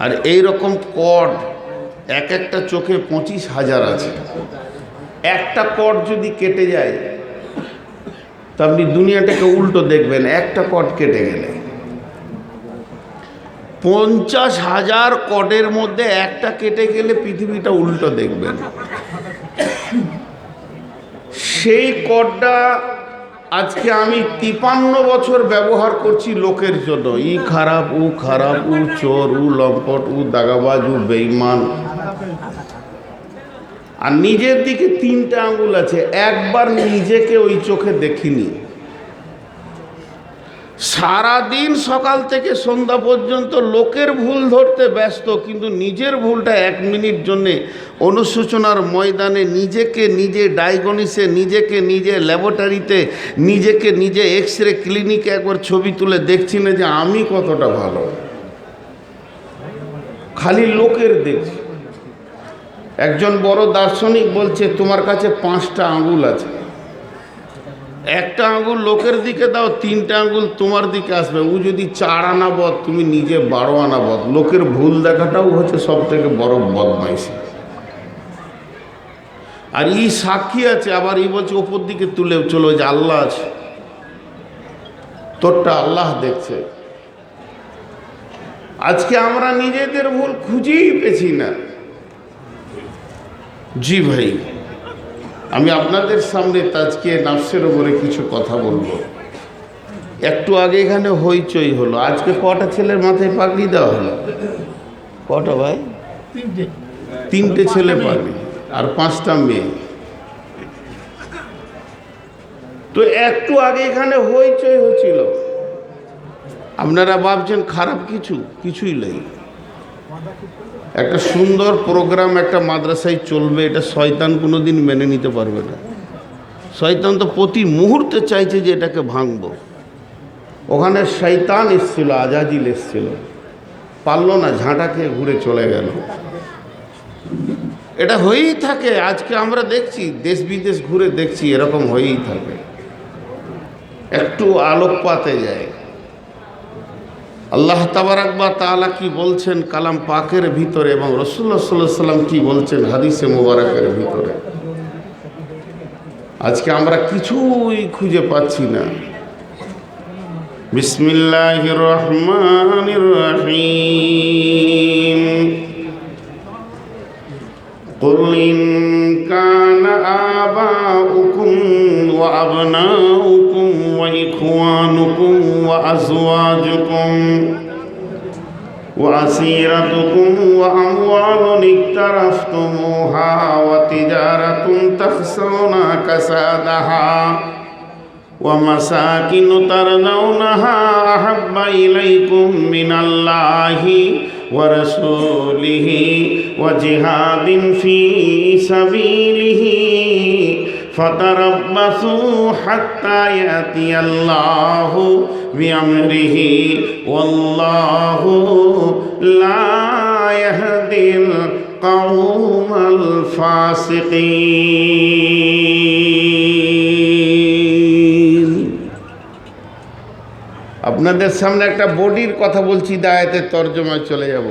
আর এই রকম কর্ড এক একটা চোখে 25,000 আছে। একটা কর্ড যদি কেটে যায় তো আপনি দুনিয়াটাকে উল্টো দেখবেন। একটা কর্ড কেটে গেলে 50,000 কর্ডের মধ্যে একটা কেটে গেলে পৃথিবীটা উল্টো দেখবেন। সেই কর্ডটা আজকে আমি 53 বছর ব্যবহার করছি লোকের জন্য। ই খারাপ, ও খারাপ, ও চোর, ও লম্পট, ও দাগাবাজ, ও বেঈমান। আর নিজের দিকে 3টে আঙ্গুল আছে, একবার নিজেকে ওই চোখে দেখিনি। সারাদিন সকাল থেকে সন্ধ্যা পর্যন্ত লোকের ভুল ধরতে ব্যস্ত, কিন্তু নিজের ভুলটা 1 মিনিট জন্যে অনুশোচনার ময়দানে নিজেকে নিজে ডায়াগনোসে, নিজেকে নিজে ল্যাবরেটরিতে, নিজেকে নিজে এক্স-রে ক্লিনিকে একবার ছবি তুলে দেখছি না যে আমি কতটা ভালো। খালি লোকের দেখছি। একজন বড় দার্শনিক বলছে তোমার কাছে 5টা আঙ্গুল আছে, একটা আঙ্গুল লোকের দিকে দাও, 3টে আঙ্গুল তোমার দিকে আসবে। ও যদি 4 আনা বদ, তুমি নিজে 12 আনা বদ। লোকের ভুল দেখাটাও হচ্ছে সব থেকে বড় বদমাইশি। আর ই সাক্ষী আছে, আবার ই বলছে ওপর দিকে তুলে চলো যে আল্লাহ আছে, তোরটা আল্লাহ দেখছে। আজকে আমরা নিজেদের ভুল খুঁজেই পেছি না। জি ভাই, আমি আপনাদের সামনে আজকে নাফসের উপরে কিছু কথা বলবো। একটু আগে এখানে হইচই হলো। আজকে কটা ছেলের মাথায় পাগড়ি দেওয়া হলো? কটা ভাই? 3টে ছেলে পাগড়ি আর 5টা মেয়ে। তো একটু আগে এখানে হইচই হচ্ছিল। আপনারা ভাবছেন খারাপ কিছু? কিছুই নেই। একটা সুন্দর প্রোগ্রাম একটা মাদ্রাসায় চলবে, এটা শয়তান কোনোদিন মেনে নিতে পারবে না। শয়তান তো প্রতি মুহূর্তে চাইছে যে এটাকে ভাঙবো। ওখানে শয়তান এসছিল, আজাজিল এসছিল, পারলো না, ঝাঁটা খেয়ে ঘুরে চলে গেল। এটা হয়েই থাকে। আজকে আমরা দেখছি, দেশ বিদেশ ঘুরে দেখছি, এরকম হয়েই থাকে। একটু আলোকপাতে যায়। আল্লাহ তাবারাক ওয়া তাআলা কি বলছেন কালাম পাকের ভিতরে, এবং রাসূলুল্লাহ সাল্লাল্লাহু আলাইহি ওয়াসাল্লাম কি বলছেন হাদিসে মুবারাকের ভিতরে, আজকে আমরা কিছুই খুঁজে পাচ্ছি না। বিসমিল্লাহির রহমানির রহিম। কুল ইন কানা আবাউকুম ওয়া আবনাউকুম ওয়া ইখওয়ানুকুম ওয়া আজওয়াজুকুম ওয়া আসীরাতুকুম ওয়া আমওয়ালুন ইকতারাফতুমুহা ওয়া তিজারাতুন তাখশাউনা কাসাদাহা ওয়া মাসাকিনু তারদাউনাহা আহাব্বা ইলাইকুম মিনাল্লাহি ওয়া রাসূলিহি ওয়া জিহাদিন ফি সাবিলিহি ফাতারাব্বাসু হাত্তা ইয়াতিয়াল্লাহু বিআমরিহি ওয়াল্লাহু লা ইয়াহদিল কওমাল ফাসিকিন। আপনাদের সামনে একটা বডির কথা বলছি, আয়াতের তর্জমায় চলে যাব।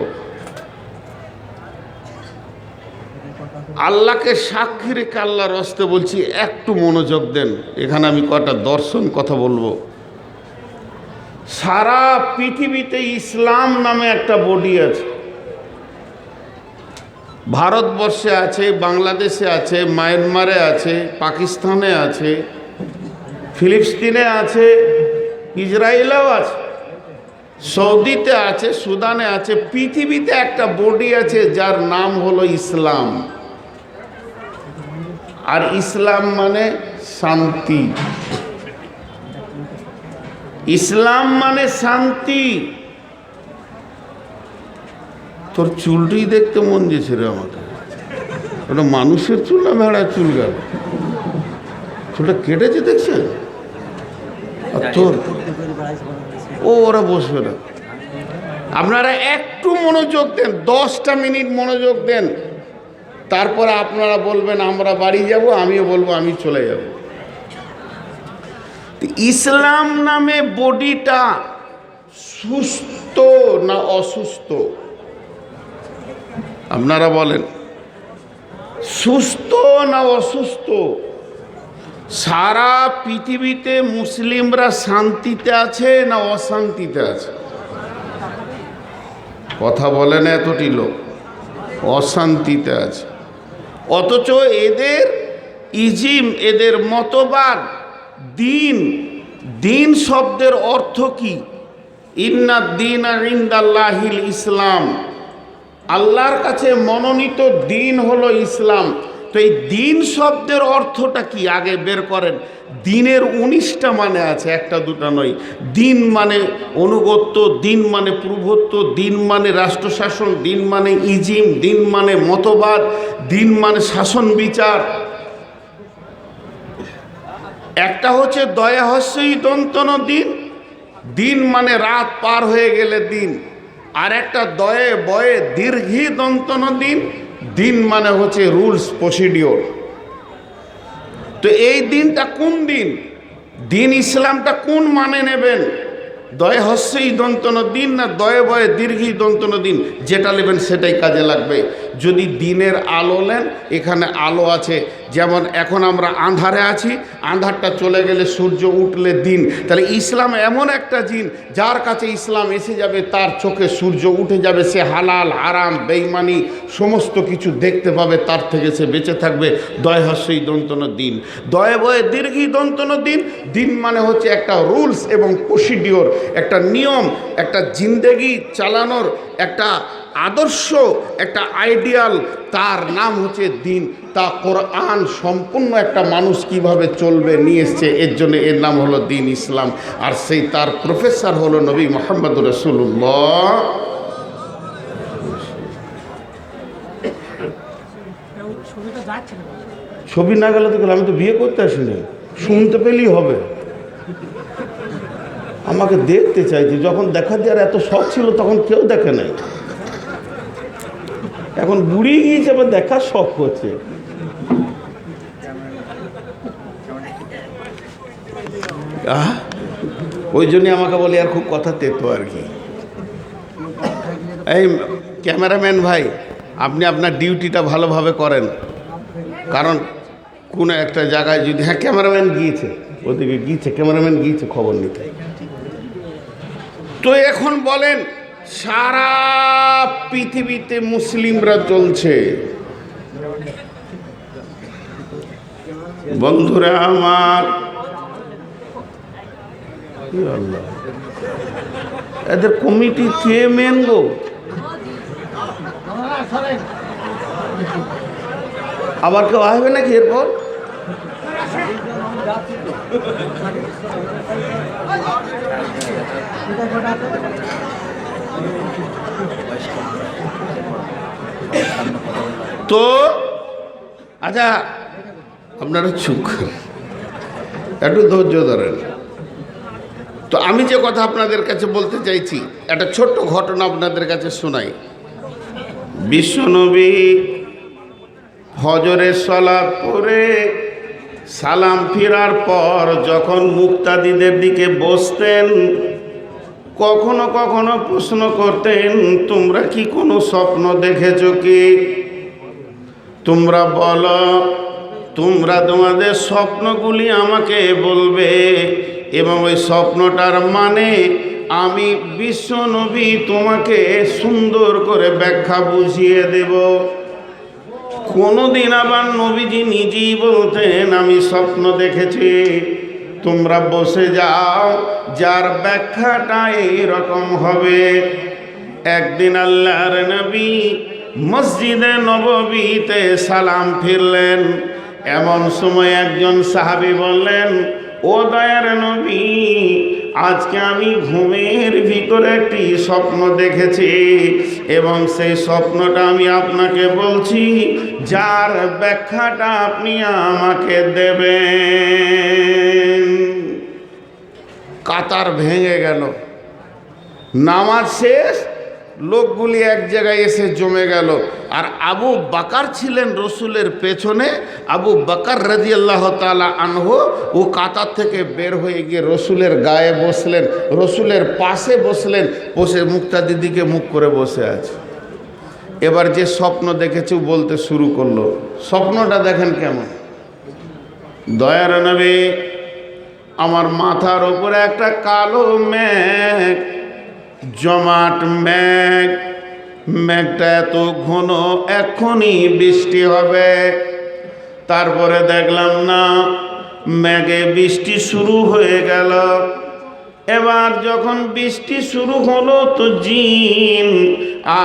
আল্লাহকে সাক্ষী রেখে আল্লাহর রাস্তে বলছি, একটু মনোযোগ দেন। এখানে আমি কটা দর্শন কথা বলবো। সারা পৃথিবীতে ইসলাম নামে একটা বডি আছে। ভারতবর্ষে আছে, বাংলাদেশে আছে, মায়ানমারে আছে, পাকিস্তানে আছে, ফিলিস্তিনে আছে, ইসরায়েলেও আছে, সৌদিতে আছে, সুদানে আছে। পৃথিবীতে একটা বডি আছে যার নাম হলো ইসলাম। আর ইসলাম মানে শান্তি। ইসলাম মানে শান্তি। তোর চুলটি দেখতে মন যেছে রে আমাকে। ওটা মানুষের চুল না ভেড়ার চুল? গেল চুলটা কেটেছে দেখছেন? আর তোর ওরা বসবে না। আপনারা একটু মনোযোগ দেন, 10টা মিনিট মনোযোগ দেন, তারপরে আপনারা বলবেন আমরা বাড়ি যাব, আমিও বলবো আমি চলে যাব। ইসলাম নামে বডিটা সুস্থ সুস্থ না অসুস্থ? আপনারা বলেন, সুস্থ না অসুস্থ? সারা পৃথিবীতে মুসলিমরা শান্তিতে আছে না অশান্তিতে আছে? কথা বলে না এতটি লোক। অশান্তিতে আছে। অথচ এদের ইজিম, এদের মতবাদ, দিন, দিন শব্দের অর্থ কি? ইন্নাদ দীনা ইনদাল্লাহিল ইসলাম, আল্লাহর কাছে মনোনীত দিন হলো ইসলাম। তো এই দিন শব্দের অর্থটা কি আগে বের করেন। দিনের 19টা মানে আছে, একটা দুটা নয়। দিন মানে অনুগত্য, দিন মানে প্রভুত্ব, দিন মানে রাষ্ট্রশাসন, দিন মানে ইজিম, দিন মানে মতবাদ, দিন মানে শাসন বিচার। একটা হচ্ছে দয়া হস্যই দন্তন দিন, দিন মানে রাত পার হয়ে গেলে দিন। আর একটা দয়ে বয়ে দীর্ঘি দন্তন দিন, দিন মানে হচ্ছে রুলস প্রসিডিওর। তো এই দিনটা কোন দিন? দিন ইসলামটা কোন মানে নেবেন? দয়ে হস্যই দন্তন দিন না দয়ে বয়ে দীর্ঘি দন্তন দিন? যেটা নেবেন সেটাই কাজে লাগবে। যদি দিনের আলো নেন, এখানে আলো আছে। যেমন এখন আমরা আঁধারে আছি, আঁধারটা চলে গেলে সূর্য উঠলে দিন। তাহলে ইসলাম এমন একটা দিন, যার কাছে ইসলাম এসে যাবে তার চোখে সূর্য উঠে যাবে। সে হালাল হারাম বেঈমানি সমস্ত কিছু দেখতে পাবে, তার থেকে সে বেঁচে থাকবে। দয় হস্যই দন্তন দিন, দয়ে বয়ে দীর্ঘি দন্তন দিন। দিন মানে হচ্ছে একটা রুলস এবং প্রসিডিওর, একটা নিয়ম, একটা জিন্দেগি চালানোর একটা আদর্শ, একটা আইডিয়াল। তার নাম হচ্ছে দিন। তা কোরআন সম্পূর্ণ একটা মানুষ কিভাবে চলবে নিয়ে এসছে, এর জন্য এর নাম হলো দিন ইসলাম। আর সেই তার প্রফেসর হলো নবী মুহাম্মদ রাসূলুল্লাহ। ছবি না গেলে তো আমি তো বিয়ে করতে আসিনি, শুনতে পেলেই হবে। আমাকে দেখতে চাইছি, যখন দেখা দেওয়ার এত শখ ছিল তখন কেউ দেখে নাই। এখন বুড়িয়ে গিয়েছে, আবার দেখার শখ হচ্ছে। ওই জন্যই আমাকে বলে আর খুব কথা তেতো আর কি। এই ক্যামেরাম্যান ভাই, আপনি আপনার ডিউটিটা ভালোভাবে করেন। কারণ কোনো একটা জায়গায় যদি, হ্যাঁ ক্যামেরাম্যান গিয়েছে, ওদিকে গিয়েছে, ক্যামেরাম্যান গিয়েছে খবর নিতে। তো এখন বলেন, সারা পৃথিবীতে মুসলিমরা চলছে। বন্ধুরা আমার, আল্লাহ, এদের কমিটি কে মেন গো? আবার কেউ আসবে নাকি এরপর? তো আচ্ছা, আপনারা চুপ করেন, একটু ধৈর্য ধরেন। তো আমি যে কথা আপনাদের কাছে বলতে চাইছি, একটা ছোট্ট ঘটনা আপনাদের কাছে শোনাই। বিশ্বনবী ফজরের সালাত পড়ে সালাম ফিরার পর যখন মুক্তাদিদের দিকে বসতেন, কখনো কখনো প্রশ্ন করতেন, তোমরা কি কোনো স্বপ্ন দেখেছো কি? তোমরা বলো, তোমরা তোমাদের স্বপ্নগুলি আমাকে বলবে এবং ওই স্বপ্নটার মানে আমি বিশ্বনবী তোমাকে সুন্দর করে ব্যাখ্যা বুঝিয়ে দেব। কোনোদিন আবার নবীজি নিজেই বলতেন, আমি স্বপ্ন দেখেছি, তোমরা বসে যাও, যার ব্যাখ্যাটা এইরকম হবে। একদিন আল্লাহর নবী মসজিদে নববীতে সালাম ফিরলেন। এমন সময় একজন সাহাবী বললেন, ও দয়ার নবী, আজকে আমি ঘুমের ভিতরে একটি স্বপ্ন দেখেছি এবং সেই স্বপ্নটা আমি আপনাকে বলছি, যার ব্যাখ্যাটা আপনি আমাকে দেবেন। কাতার ভেঙে গেল, নামাজ শেষ, লোকগুলি এক জায়গায় এসে জমে গেল। আর আবু বাকার ছিলেন রসুলের পেছনে। আবু বাকার রাদিয়াল্লাহু তাআলা আনহু ও কাতার থেকে বের হয়ে গিয়ে রসুলের গায়ে বসলেন, রসুলের পাশে বসলেন, বসে মুক্তাদির দিকে মুখ করে বসে আছে। এবার যে স্বপ্ন দেখেছে বলতে শুরু করলো। স্বপ্নটা দেখেন কেমন। দয়ার নবী, আমার মাথার উপরে একটা কালো মেঘ, জমাট মেঘ, মেঘটা এত ঘন এখনই বৃষ্টি হবে। তারপরে দেখলাম না, মেঘে বৃষ্টি শুরু হয়ে গেল। এবার যখন বৃষ্টি শুরু হলো তো জিন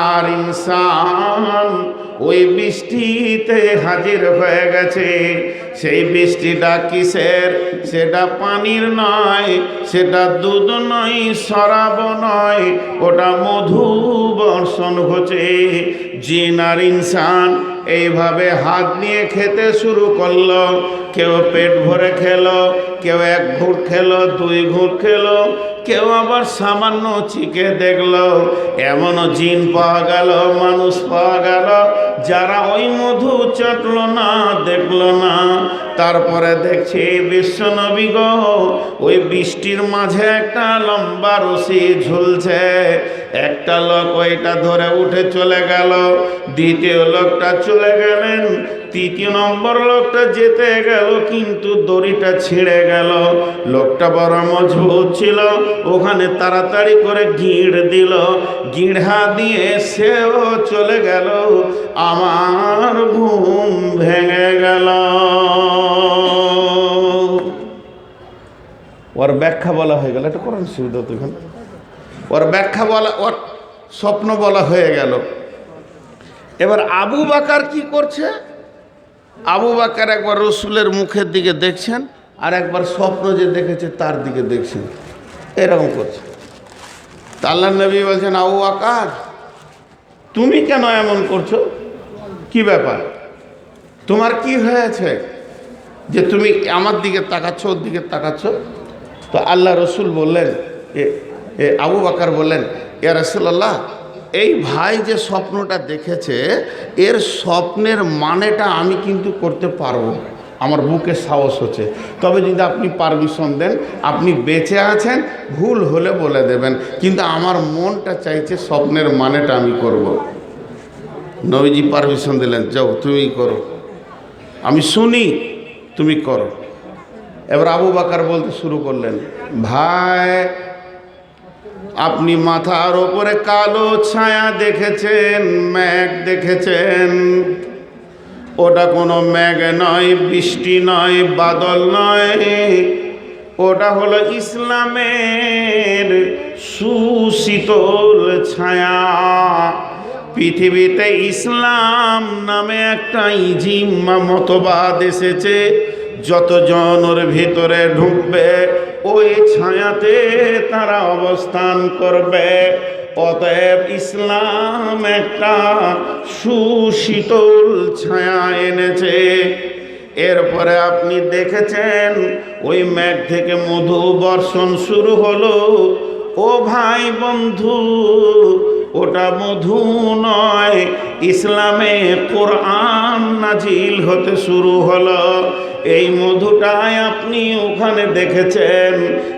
আর ইনসান ওই বৃষ্টিতে হাজির হয়ে গেছে। সেই বৃষ্টিটা কিসের? সেটা পানির নয়, সেটা দুধ নয়, শরাব নয়, ওটা মধু বর্ষণ হচ্ছে। জিন আর ইনসান এইভাবে হাত নিয়ে খেতে শুরু করলো। কেউ পেট ভরে খেলো, কেউ এক ঘুঁট খেলো, দুই ঘুঁট খেলো, কেউ আবার সামান্য চিকে দেখলো। এমনও জিন পাওয়া গেল, মানুষ পাওয়া গেল, যারা ওই মধু চাটলো না, দেখলো না। তারপরে দেখছি বিশ্বনবী গো, ওই বৃষ্টির মাঝে একটা লম্বা রশি ঝুলছে। একটা লোক ওইটা ধরে উঠে চলে গেল, দ্বিতীয় লোকটা চলে গেলেন, তৃতীয় নম্বর লোকটা যেতে গেল, কিন্তু দড়িটা ছিঁড়ে গেল। লোকটা বড় মজবুত ছিল, ওখানে তাড়াতাড়ি করে গিঁড় দিল, গিঁড়া দিয়ে সেও চলে গেল। আমার ঘুম ভেঙে গেল। ওর ব্যাখ্যা বলা হয়ে গেল। এটা করেন সুবিধা তো এখানে। ওর ব্যাখ্যা বলা, ওর স্বপ্ন বলা হয়ে গেল। এবার আবু বাকার কি করছে? আবু বাকার একবার রসুলের মুখের দিকে দেখছেন, আর একবার স্বপ্ন যে দেখেছে তার দিকে দেখছেন, এরকম করছে। তা আল্লাহর নবী বলছেন, আবু বাকার তুমি কেন এমন করছো? কি ব্যাপার? তোমার কি হয়েছে যে তুমি আমার দিকে তাকাচ্ছ, ওর দিকে তাকাচ্ছ? তো আল্লাহ রসুল বললেন, আবু বাকার বললেন, ইয়া রাসূলুল্লাহ, এই ভাই যে স্বপ্নটা দেখেছে, এর স্বপ্নের মানেটা আমি কিন্তু করতে পারবো, আমার বুকে সাহস হচ্ছে। তবে যদি আপনি পারমিশন দেন, আপনি বেঁচে আছেন, ভুল হলে বলে দেবেন, কিন্তু আমার মনটা চাইছে স্বপ্নের মানেটা আমি করব। নবীজি পারমিশন দিলেন, যাও তুমি করো, আমি শুনি, তুমি করো। এবার আবু বাকার বলতে শুরু করলেন, ভাই আপনি মাথার ওপরে কালো ছায়া দেখেছেন, মেঘ দেখেছেন, ওটা কোনো মেঘ নয়, বৃষ্টি নয়, বাদল নয়, ওটা হলো ইসলামের সুশীতল ছায়া। পৃথিবীতে ইসলাম নামে একটা ইজিম্মা মতবাদ এসেছে, যতজন ওর ভিতরে ঢুকবে ওই ছায়াতে তারা অবস্থান করবে। অতএব ইসলাম একটা সুশীতল ছায়া এনেছে। এরপরে আপনি দেখেছেন ওই মেঘ থেকে মধু বর্ষণ শুরু হলো। ও ভাই বন্ধু, ওটা মধু নয়, ইসলামে কোরআন নাজিল হতে শুরু হলো। এই মধুটাই আপনি ওখানে দেখেছেন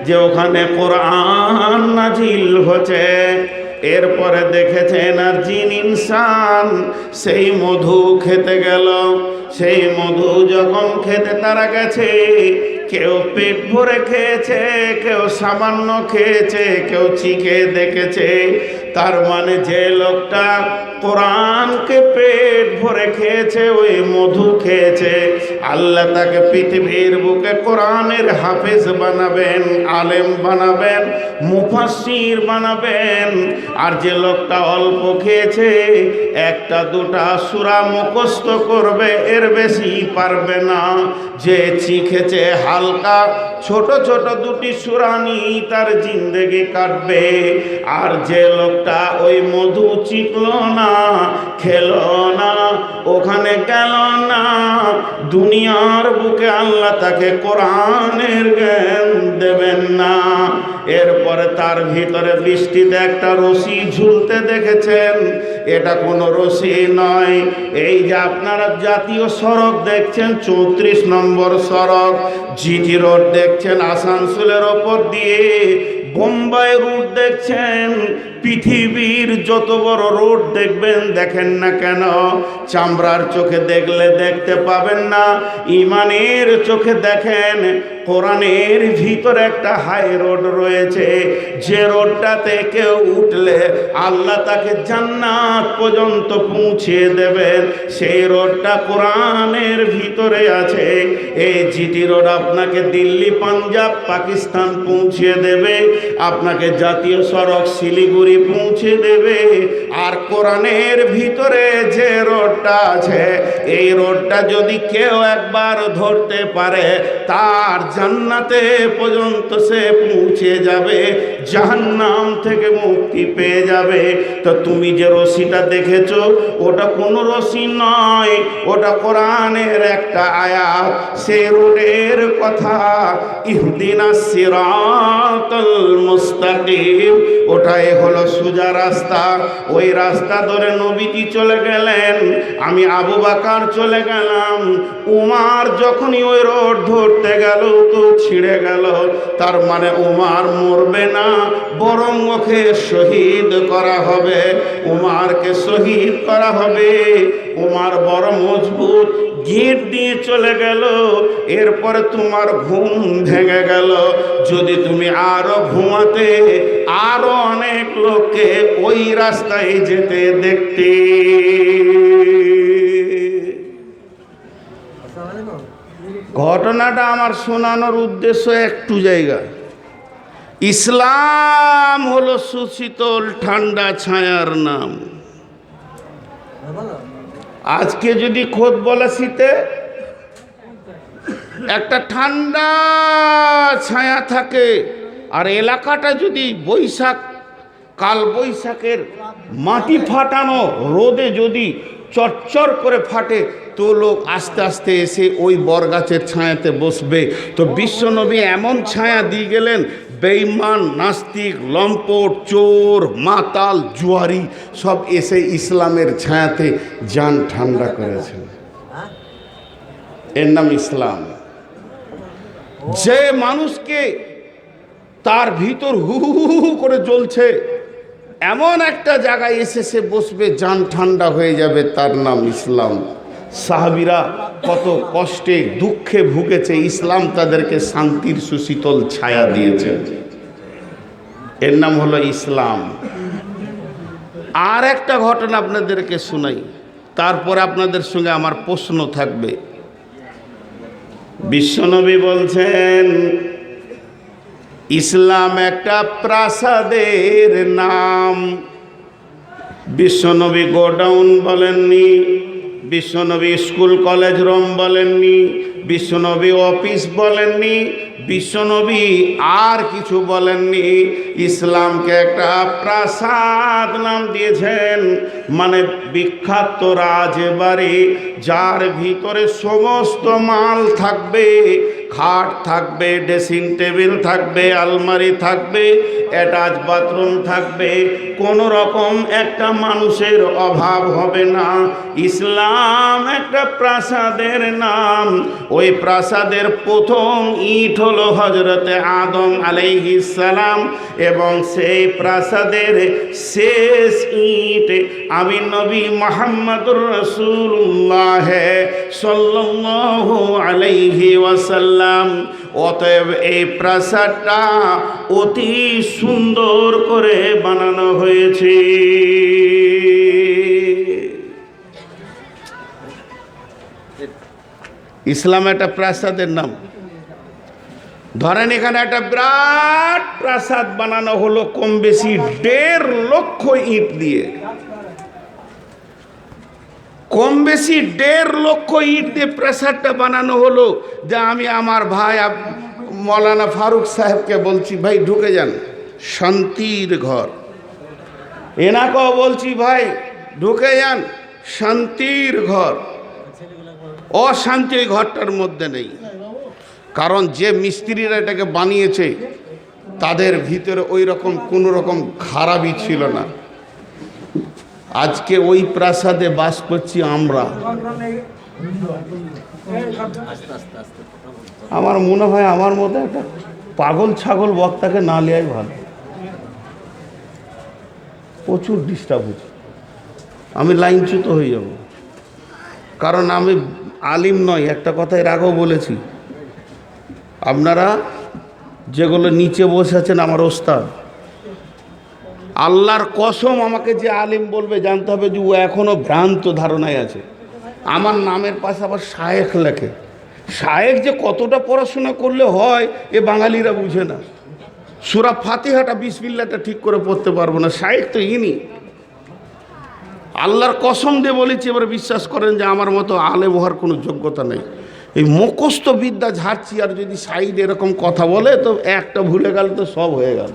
যে ওখানে কোরআন নাজিল হচ্ছে। এরপরে দেখেছেন আর জিন ইনসান সেই মধু খেতে গেল। সেই মধু যখন খেতে তারা গেছে, কেউ পেট ভরে খেয়েছে, কেউ সামান্য খেয়েছে, কেউ চিকে দেখেছে। তার মানে যে লোকটা কোরআনকে পেট ভরে খেয়েছে, ওই মধু খেয়েছে, আল্লাহ তাকে পৃথিবীর বুকে কোরআনের হাফেজ বানাবেন, আলেম বানাবেন, মুফাসসির বানাবেন। আর যে লোকটা অল্প খেয়েছে, একটা দুটা সূরা মুখস্থ করবে, এর বেশি পারবে না। যে চিখেছে হালকা ছোট ছোট দুটি সূরা নিয়ে তার জিন্দেগি কাটবে। আর যে লোকটা ওই মধু চিখলো না, খেলো না, ওখানে গেল না, দুনিয়ার বুকে আল্লাহ তাকে কোরআনের জ্ঞান দেবেন না। এরপরে তার ভিতরে বৃষ্টিতে একটা রশি ঝুলতে দেখেছেন। এটা কোনো রশি নয়। এই যে আপনারা জাতীয় সড়ক দেখছেন, 34 নম্বর সড়ক, জিটি রোড দেখছেন আসানসোলের ওপর দিয়ে, বোম্বাই রুট দেখছেন, পৃথিবীর যত বড় রোড দেখবেন, দেখেন না কেন, চামড়ার চোখে দেখলে দেখতে পাবেন না, ইমানের চোখে দেখেন। কোরআনের ভিতরে একটা হাই রোড রয়েছে, যে রোডটাতে কেউ উঠলে আল্লাহ তাকে জান্নাত পর্যন্ত পৌঁছে দেবেন। সেই রোডটা কোরআনের ভিতরে আছে। এই জিটি রোড আপনাকে দিল্লি, পাঞ্জাব, পাকিস্তান পৌঁছে দেবে, আপনাকে জাতীয় সড়ক শিলিগুড়ি পৌঁছে দেবে। আর কোরআনের ভিতরে যে রোডটা আছে, এই রোডটা যদি কেউ একবার ধরতে পারে, তার জান্নাতে পর্যন্ত সে পৌঁছে যাবে, জাহান্নাম থেকে মুক্তি পেয়ে যাবে। তো তুমি যে রশিটা দেখেছো, ওটা কোনো রশি নয়, ওটা কোরআনের একটা আয়াত। সে রোডের কথা, ইহদিনাস সিরাতাল মুস্তাকিম, ওটাই হলো সোজা রাস্তা। ওই রাস্তা ধরে নবীজি চলে গেলেন, আমি আবু বকর চলে গেলাম। উমার যখনই ওই রোড ধরতে গেল তো ছিঁড়ে গেল। তার মানে উমার মরবে না, বরং ওকে শহীদ করা হবে, উমারকে শহীদ করা হবে। উমার বড় মজবুত, গিট দিয়ে চলে গেল। এরপরে তোমার ঘুম ভেঙে গেল। যদি তুমি আরো ঘুমাতে, আরো অনেক লোককে ওই রাস্তায় যেতে দেখতে। ঘটনাটা আমার শোনানোর উদ্দেশ্য একটু জায়গা। ইসলাম হলো সুশীতল ঠান্ডা ছায়ার নাম। আজকে যদি খোদ বলে শীতে একটা ঠান্ডা ছায়া থাকে, আর এলাকাটা যদি বৈশাখ, কাল বৈশাখের মাটি ফাটানো রোদে যদি চরচর করে ফাটে, তো লোক আস্তে আস্তে এসে ওই বরগাছের ছায়াতে বসবে। তো বিশ্বনবী এমন ছায়া দিয়ে গেলেন, বেঈমান, নাস্তিক, লম্পট, চোর, মাতাল, জুয়ারি সব এসে ইসলামের ছায়াতে জান ঠান্ডা করেছেন। এর নাম ইসলাম। যে মানুষকে তার ভিতর হু হু হু করে জ্বলছে, এমন একটা জায়গায় এসে সে বসবে, জান ঠান্ডা হয়ে যাবে, তার নাম ইসলাম। সাহাবীরা কত কষ্টে দুঃখে ভুগেছে, ইসলাম তাদেরকে শান্তির সুশীতল ছায়া দিয়েছে। এর নাম হলো ইসলাম। আর একটা ঘটনা আপনাদেরকে শোনাই, তারপর আপনাদের সঙ্গে আমার প্রশ্ন থাকবে। বিশ্বনবী বলছেন, ইসলাম একটা প্রাসাদের নাম। বিশ্বনবী গোডাউন বলেননি, বিশ্বনবী স্কুল কলেজ রুম বলেননি, বিশ্বনবী অফিস বলেননি, বিশ্বনবী আর কিছু বলেননি। ইসলামকে একটা প্রাসাদ নাম দিয়েছেন, মানে বিখ্যাত রাজবাড়ি, যার ভিতরে সমস্ত মাল থাকবে। খাট থাকবে, ড্রেসিং টেবিল থাকবে, আলমারি থাকবে, অ্যাটাচ বাথরুম থাকবে, কোনো রকম একটা মানুষের অভাব হবে না। ইসলাম একটা প্রাসাদের নাম। ওই প্রাসাদের প্রথম ইট হলো হজরতে আদম আলাইহিস সালাম, এবং সেই প্রাসাদের শেষ ইট আমি নবী মুহাম্মদুর রাসূলুল্লাহ সাল্লাল্লাহু আলাইহি ওয়াসাল্লাম। অতএব এই প্রাসাদটা অতি সুন্দর করে বানানো হয়েছে। ইসলাম একটা প্রাসাদের নাম। ধরেন এখানে একটা বিরাট প্রাসাদ বানানো হলো কম বেশি 1.5 লক্ষ ইট দিয়ে, কম বেশি 1.5 লক্ষ ইট দিয়ে প্রাসাদটা বানানো হলো। যে আমি আমার ভাই মৌলানা ফারুক সাহেবকে বলছি, ভাই ঢুকে যান, শান্তির ঘর। এনাকেও বলছি, ভাই ঢুকে যান, শান্তির ঘর। অশান্তি ওই ঘরটার মধ্যে নেই, কারণ যে মিস্ত্রিরা এটাকে বানিয়েছে তাদের ভিতরে ওই রকম কোনো রকম খারাপই ছিল না। আজকে ওই প্রাসাদে বাস করছি আমরা। আমার মনে হয় আমার মতো একটা পাগল ছাগল বক্তাকে না নেওয়াই ভালো। প্রচুর ডিস্টার্ব হচ্ছে, আমি লাইনচ্যুত হয়ে যাব। কারণ আমি আলিম নয়, একটা কথা এর আগেও বলেছি। আপনারা যেগুলো নিচে বসে আছেন আমার ওস্তাদ, আল্লাহর কসম আমাকে যে আলিম বলবে জানতে হবে যে ও এখনও ভ্রান্ত ধারণায় আছে। আমার নামের পাশে আবার শায়েখ লেখে। শায়েখ যে কতটা পড়াশোনা করলে হয় এ বাঙালিরা বুঝে না। সূরা ফাতিহাটা বিসমিল্লাহটা ঠিক করে পড়তে পারবো না, শায়েখ তো ইনি। আল্লাহর কসম দিয়ে বলেছি, এবার বিশ্বাস করেন যে আমার মতো আলেম হওয়ার কোনো যোগ্যতা নেই। এই মুখস্থ বিদ্যা ঝাড়ছি, আর যদি সাইড এরকম কথা বলে তো একটা ভুলে গেল তো সব হয়ে গেল।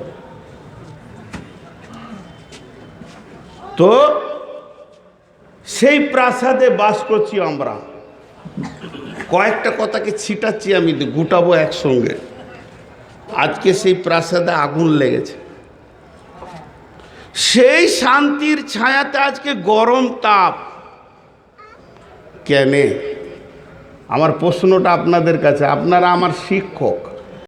তো সেই প্রাসাদে বাস করছি আমরা। কয়েকটা কথাকে ছিটাচ্ছি, আমি গুটাবো একসঙ্গে। আজকে সেই প্রাসাদে আগুন লেগেছে, সেই শান্তির ছায়াতে আজকে গরম তাপ কেন? আমার প্রশ্নটা আপনাদের কাছে, আপনারা আমার শিক্ষক।